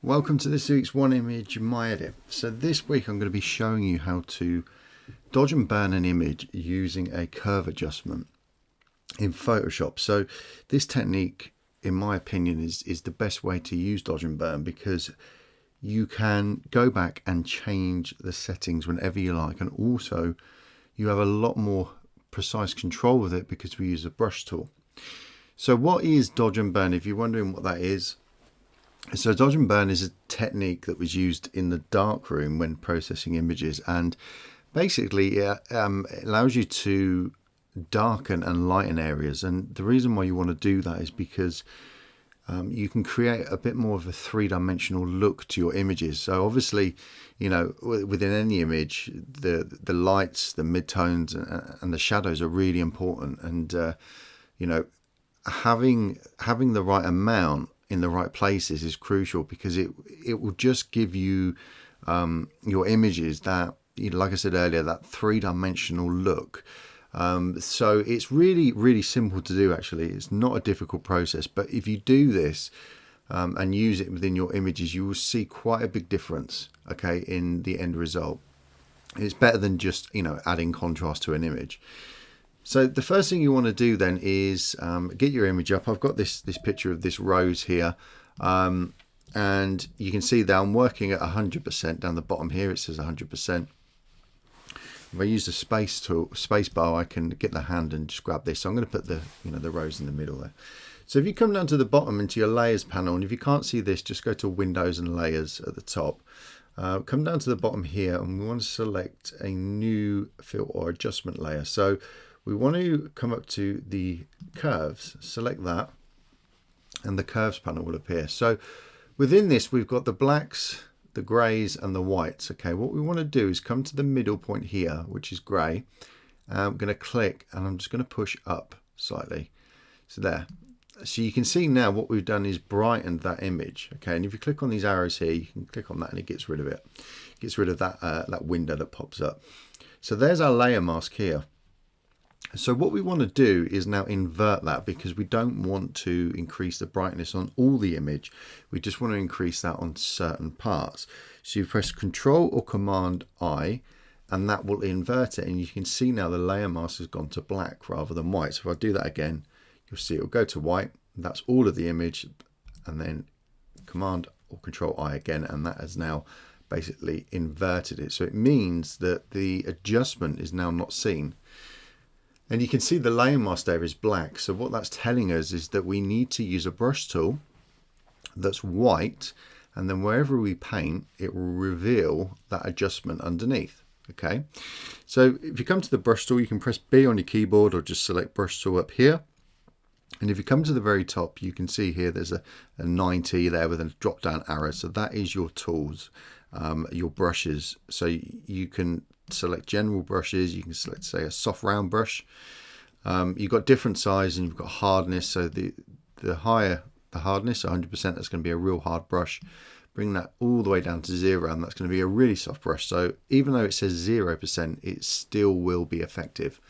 Welcome to this week's One Image My Edit. So this week I'm going to be showing you how to dodge and burn an image using a curve adjustment in Photoshop. So this technique, in my opinion, is the best way to use dodge and burn, because you can go back and change the settings whenever you like, and also you have a lot more precise control with it because we use a brush tool. So what is dodge and burn, if you're wondering what that is? So dodge and burn is a technique that was used in the darkroom when processing images, and basically it allows you to darken and lighten areas. And the reason why you want to do that is because you can create a bit more of a three-dimensional look to your images. So obviously, you know, within any image, the lights, the midtones, and the shadows are really important. And you know, having the right amount in the right places is crucial, because it will just give you your images that, you know, like I said earlier, that three-dimensional look. So it's really simple to do. Actually, it's not a difficult process, but if you do this and use it within your images, you will see quite a big difference, okay, in the end result. It's better than just, you know, adding contrast to an image. So the first thing you want to do then is get your image up. I've got this picture of this rose here, and you can see that I'm working at 100%. Down the bottom here it says 100%. If I use the space bar, I can get the hand and just grab this. So I'm going to put the rose in the middle there. So if you come down to the bottom into your layers panel, and if you can't see this, just go to Windows and Layers at the top. Come down to the bottom here, and we want to select a new fill or adjustment layer. So we want to come up to the curves, select that, and the curves panel will appear. So within this, we've got the blacks, the greys, and the whites. Okay, what we want to do is come to the middle point here, which is grey. I'm going to click, and I'm just going to push up slightly. So there. So you can see now what we've done is brightened that image. Okay, and if you click on these arrows here, you can click on that, and it gets rid of it. It gets rid of that that window that pops up. So there's our layer mask here. So what we want to do is now invert that, because we don't want to increase the brightness on all the image. We just want to increase that on certain parts. So you press Control or Command I, and that will invert it. And you can see now the layer mask has gone to black rather than white. So if I do that again, you'll see it will go to white. That's all of the image, and then Command or Control I again, and that has now basically inverted it. So it means that the adjustment is now not seen. And you can see the layer mask there is black. So what that's telling us is that we need to use a brush tool that's white, and then wherever we paint, it will reveal that adjustment underneath. Okay, so if you come to the brush tool, you can press B on your keyboard or just select brush tool up here. And if you come to the very top, you can see here there's a 90 there with a drop down arrow. So that is your tools, your brushes. So you can select general brushes, you can select, say, a soft round brush. You've got different size, and you've got hardness. So the higher the hardness, 100%, that's going to be a real hard brush. Bring that all the way down to 0, and that's going to be a really soft brush. So even though it says 0%, it still will be effective.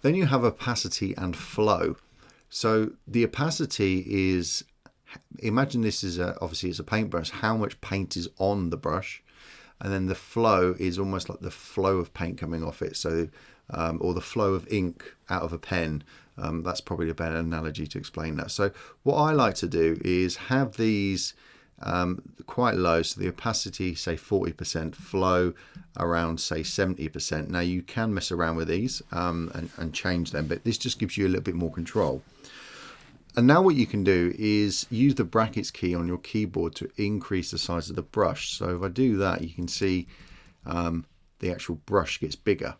Then you have opacity and flow. So the opacity is, imagine this is obviously it's a paintbrush, how much paint is on the brush. And then the flow is almost like the flow of paint coming off it. So, or the flow of ink out of a pen. That's probably a better analogy to explain that. So what I like to do is have these quite low. So the opacity, say 40%, flow around, say 70%. Now you can mess around with these and change them, but this just gives you a little bit more control. And now what you can do is use the brackets key on your keyboard to increase the size of the brush. So if I do that, you can see the actual brush gets bigger.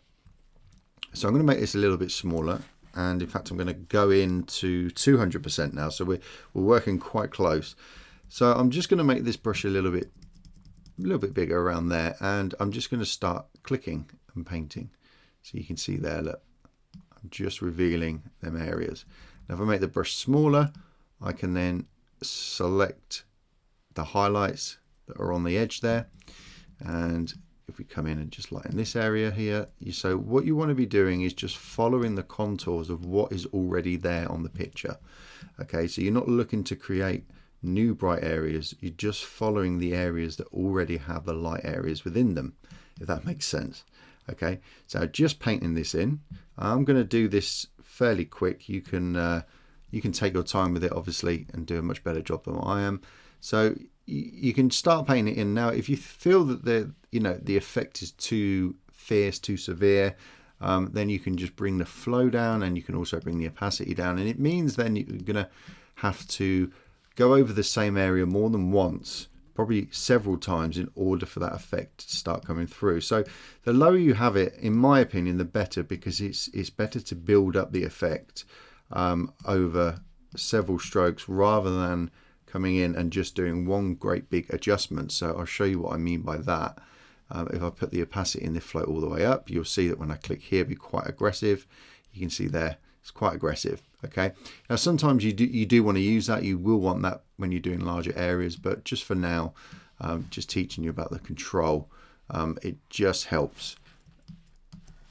So I'm going to make this a little bit smaller. And in fact, I'm going to go into 200% now. So we're working quite close. So I'm just going to make this brush a little bit bigger around there. And I'm just going to start clicking and painting. So you can see there, look, I'm just revealing them areas. Now, if I make the brush smaller, I can then select the highlights that are on the edge there. And if we come in and just lighten this area here, so what you want to be doing is just following the contours of what is already there on the picture. Okay, so you're not looking to create new bright areas, you're just following the areas that already have the light areas within them, if that makes sense. Okay, so just painting this in. I'm going to do this fairly quick. You can take your time with it, obviously, and do a much better job than I am. So you can start painting it in now. If you feel that the effect is too fierce, too severe, then you can just bring the flow down, and you can also bring the opacity down. And it means then you're going to have to go over the same area more than once, probably several times, in order for that effect to start coming through. So the lower you have it, in my opinion, the better, because it's better to build up the effect over several strokes rather than coming in and just doing one great big adjustment. So I'll show you what I mean by that. If I put the opacity in the float all the way up, you'll see that when I click here, be quite aggressive. You can see there, it's quite aggressive. Okay. Now sometimes you do want to use that. You will want that when you're doing larger areas, but just for now, just teaching you about the control, it just helps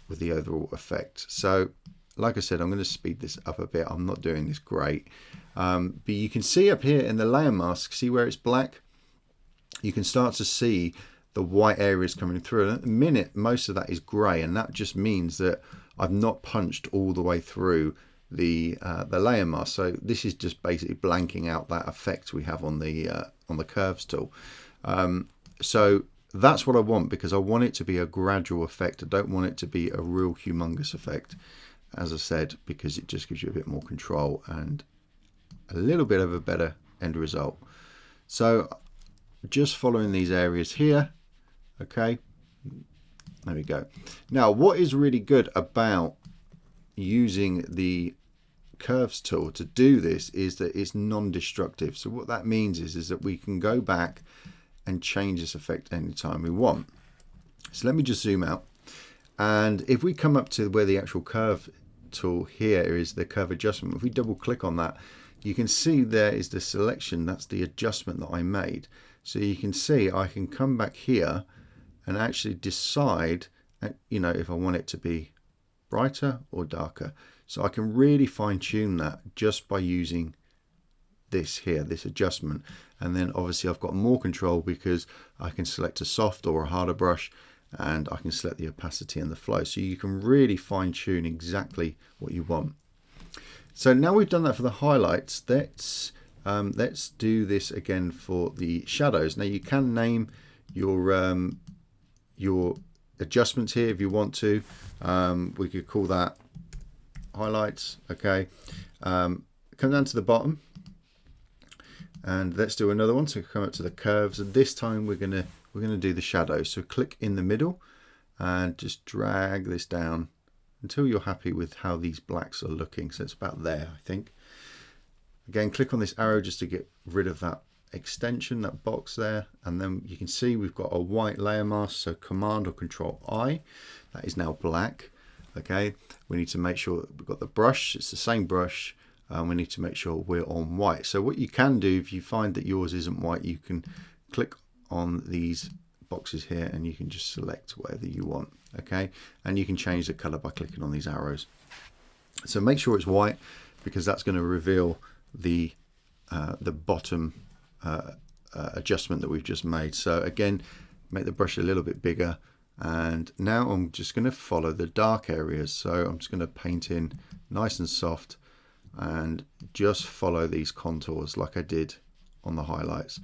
with the overall effect. So like I said, I'm going to speed this up a bit. I'm not doing this great, but you can see up here in the layer mask, see where it's black? You can start to see the white areas coming through, and at the minute most of that is grey, and that just means that I've not punched all the way through the layer mask. So this is just basically blanking out that effect we have on the curves tool. So that's what I want, because I want it to be a gradual effect. I don't want it to be a real humongous effect, as I said, because it just gives you a bit more control and a little bit of a better end result. So just following these areas here. Okay, there we go. Now what is really good about using the curves tool to do this is that it's non-destructive. So what that means is that we can go back and change this effect anytime we want. So let me just zoom out, and if we come up to where the actual curve tool here is, the curve adjustment, if we double click on that, you can see there is the selection. That's the adjustment that I made. So you can see I can come back here and actually decide, if I want it to be brighter or darker. So I can really fine tune that just by using this here, this adjustment. And then obviously I've got more control because I can select a soft or a harder brush, and I can select the opacity and the flow. So you can really fine tune exactly what you want. So now we've done that for the highlights, let's do this again for the shadows. Now you can name your adjustments here if you want to. We could call that highlights. Okay, come down to the bottom, and let's do another one. So come up to the curves, and this time we're gonna do the shadows. So click in the middle and just drag this down until you're happy with how these blacks are looking. So it's about there, I think. Again, click on this arrow just to get rid of that extension, that box there, and then you can see we've got a white layer mask. So Command or Control I, that is now black. Okay, we need to make sure that we've got the brush, it's the same brush. We need to make sure we're on white. So what you can do, if you find that yours isn't white, you can click on these boxes here and you can just select whatever you want. Okay, and you can change the color by clicking on these arrows. So make sure it's white, because that's going to reveal the bottom adjustment that we've just made. So again, make the brush a little bit bigger, and now I'm just going to follow the dark areas. So I'm just going to paint in nice and soft and just follow these contours like I did on the highlights.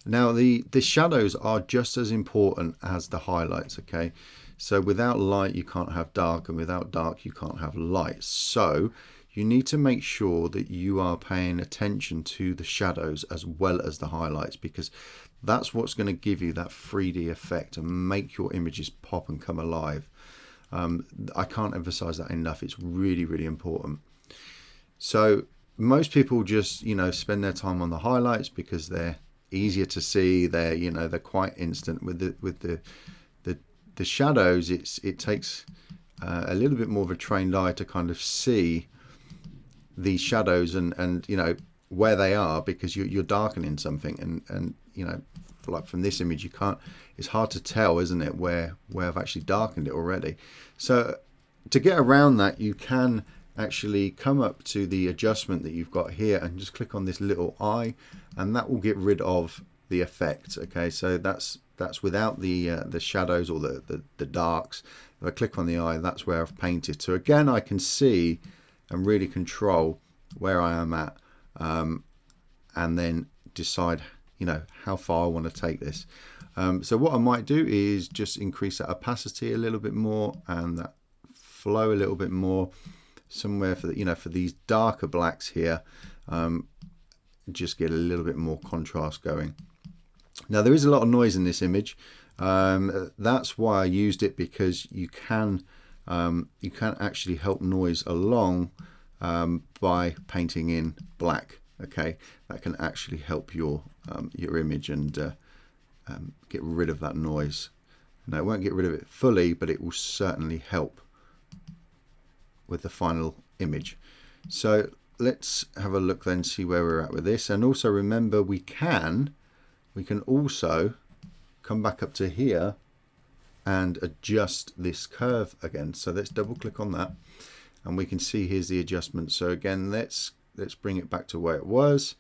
Now the shadows are just as important as the highlights. Okay, so without light you can't have dark, and without dark you can't have light. So you need to make sure that you are paying attention to the shadows as well as the highlights, because that's what's going to give you that 3D effect and make your images pop and come alive. I can't emphasize that enough. It's really, really important. So most people just, spend their time on the highlights because they're easier to see. They're quite instant. With the shadows, it takes a little bit more of a trained eye to kind of see these shadows and where they are, because you're darkening something, and like from this image you can't, it's hard to tell, isn't it, where I've actually darkened it already. So to get around that, you can actually come up to the adjustment that you've got here and just click on this little eye, and that will get rid of the effect. Okay, so that's without the shadows or the darks. If I click on the eye, that's where I've painted. So again, I can see and really control where I am at, and then decide, you know, how far I want to take this. So what I might do is just increase that opacity a little bit more and that flow a little bit more, somewhere for the, you know, for these darker blacks here, just get a little bit more contrast going. Now there is a lot of noise in this image. That's why I used it, because you can actually help noise along by painting in black. Okay, that can actually help your image and get rid of that noise. Now it won't get rid of it fully, but it will certainly help with the final image. So let's have a look then, see where we're at with this. And also remember, we can also come back up to here and adjust this curve again. So let's double click on that, and we can see here's the adjustment. So again, let's bring it back to where it was,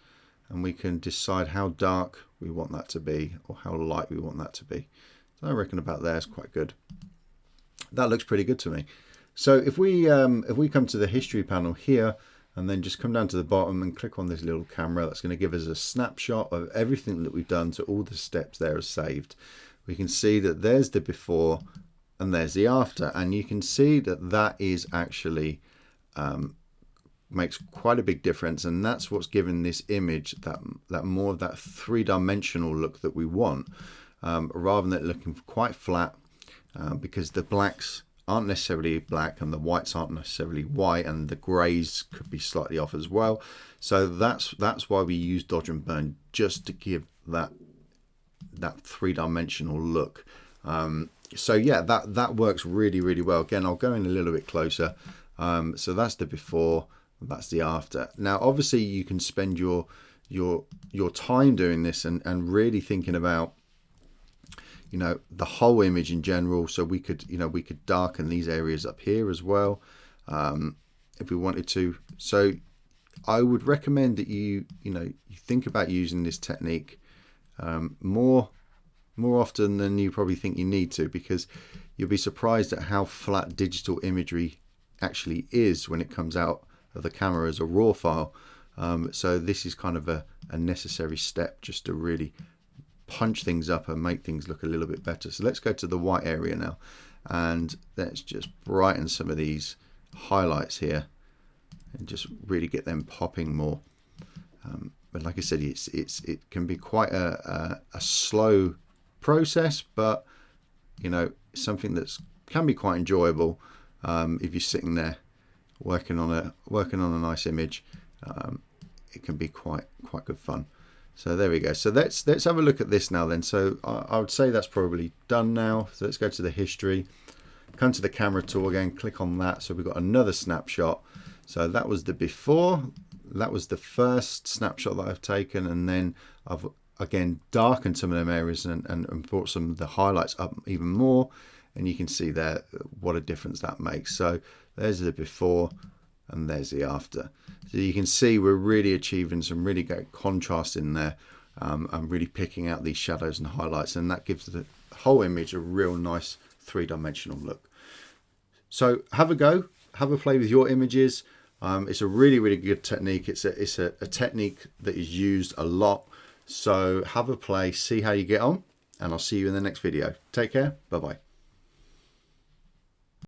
and we can decide how dark we want that to be or how light we want that to be. So I reckon about there is quite good. That looks pretty good to me. So if we come to the history panel here, and then just come down to the bottom and click on this little camera, that's going to give us a snapshot of everything that we've done. So all the steps there are saved. We can see that there's the before and there's the after, and you can see that that is actually makes quite a big difference, and that's what's given this image that more of that three-dimensional look that we want, rather than it looking quite flat, because the blacks aren't necessarily black and the whites aren't necessarily white, and the grays could be slightly off as well. So that's why we use dodge and burn, just to give that three-dimensional look. So yeah, that works really, really well. Again, I'll go in a little bit closer. So that's the before, that's the after. Now obviously you can spend your time doing this and really thinking about, you know, the whole image in general. So we could darken these areas up here as well, if we wanted to. So I would recommend that you think about using this technique more often than you probably think you need to, because you'll be surprised at how flat digital imagery actually is when it comes out of the camera as a raw file. So this is kind of a necessary step just to really punch things up and make things look a little bit better. So let's go to the white area now, and let's just brighten some of these highlights here and just really get them popping more. But like I said, it can be quite a slow process, but you know, something that's can be quite enjoyable if you're sitting there working on a nice image. It can be quite good fun. So there we go. So let's have a look at this now then. So I would say that's probably done now. So let's go to the history, come to the camera tool again, click on that. So we've got another snapshot. So that was the before, that was the first snapshot that I've taken, and then I've again darkened some of them areas and brought some of the highlights up even more, and you can see there what a difference that makes. So there's the before and there's the after. So you can see we're really achieving some really great contrast in there, and really picking out these shadows and highlights, and that gives the whole image a real nice three-dimensional look. So have a go, have a play with your images. It's a really good technique. It's a technique that is used a lot. So have a play, see how you get on, and I'll see you in the next video. Take care. Bye bye.